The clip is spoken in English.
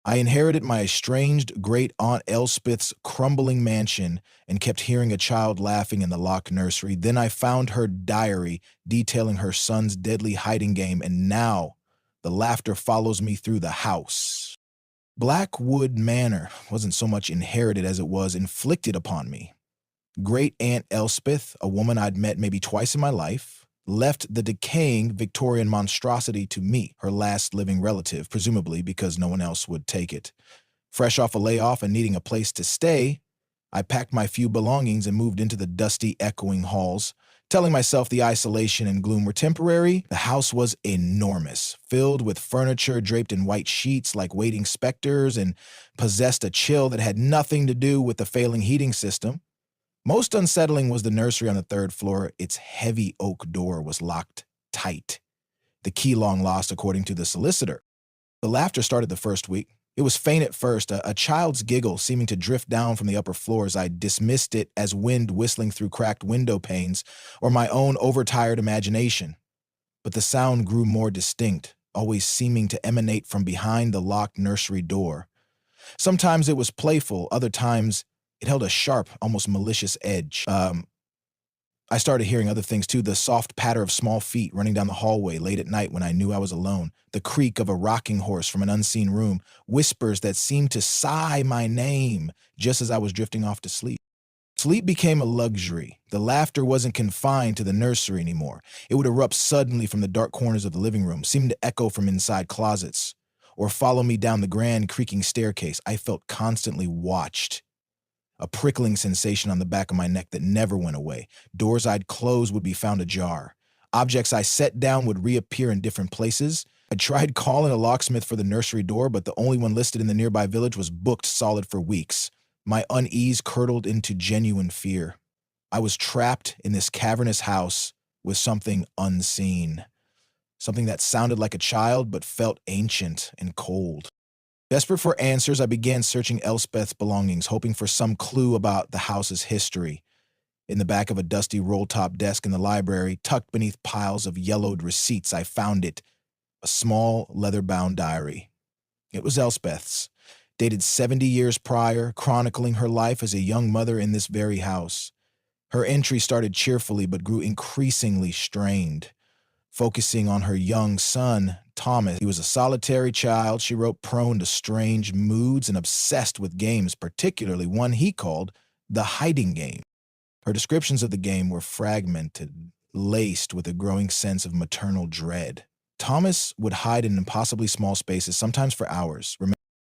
I inherited my estranged great aunt Elspeth's crumbling mansion and kept hearing a child laughing in the locked nursery. Then I found her diary detailing her son's deadly hiding game, and now the laughter follows me through the house. Blackwood Manor wasn't so much inherited as it was inflicted upon me. Great Aunt Elspeth, a woman I'd met maybe twice in my life, left the decaying Victorian monstrosity to me, her last living relative, presumably because no one else would take it. Fresh off a layoff and needing a place to stay, I packed my few belongings and moved into the dusty, echoing halls. Telling myself the isolation and gloom were temporary, the house was enormous, filled with furniture draped in white sheets like waiting specters, and possessed a chill that had nothing to do with the failing heating system. Most unsettling was the nursery on the third floor. Its heavy oak door was locked tight, the key long lost according to the solicitor. The laughter started the first week. It was faint at first, a child's giggle seeming to drift down from the upper floors. I dismissed it as wind whistling through cracked window panes or my own overtired imagination. But the sound grew more distinct, always seeming to emanate from behind the locked nursery door. Sometimes it was playful, other times it held a sharp, almost malicious edge. I started hearing other things too, the soft patter of small feet running down the hallway late at night when I knew I was alone, the creak of a rocking horse from an unseen room, whispers that seemed to sigh my name just as I was drifting off to sleep. Sleep became a luxury. The laughter wasn't confined to the nursery anymore. It would erupt suddenly from the dark corners of the living room, seem to echo from inside closets, or follow me down the grand creaking staircase. I felt constantly watched. A prickling sensation on the back of my neck that never went away. Doors I'd close would be found ajar. Objects I set down would reappear in different places. I tried calling a locksmith for the nursery door, but the only one listed in the nearby village was booked solid for weeks. My unease curdled into genuine fear. I was trapped in this cavernous house with something unseen. Something that sounded like a child but felt ancient and cold. Desperate for answers, I began searching Elspeth's belongings, hoping for some clue about the house's history. In the back of a dusty roll-top desk in the library, tucked beneath piles of yellowed receipts, I found it, a small leather-bound diary. It was Elspeth's, dated 70 years prior, chronicling her life as a young mother in this very house. Her entry started cheerfully but grew increasingly strained. Focusing on her young son, Thomas. He was a solitary child, she wrote, prone to strange moods and obsessed with games, particularly one he called the hiding game. Her descriptions of the game were fragmented, laced with a growing sense of maternal dread. Thomas would hide in impossibly small spaces, sometimes for hours.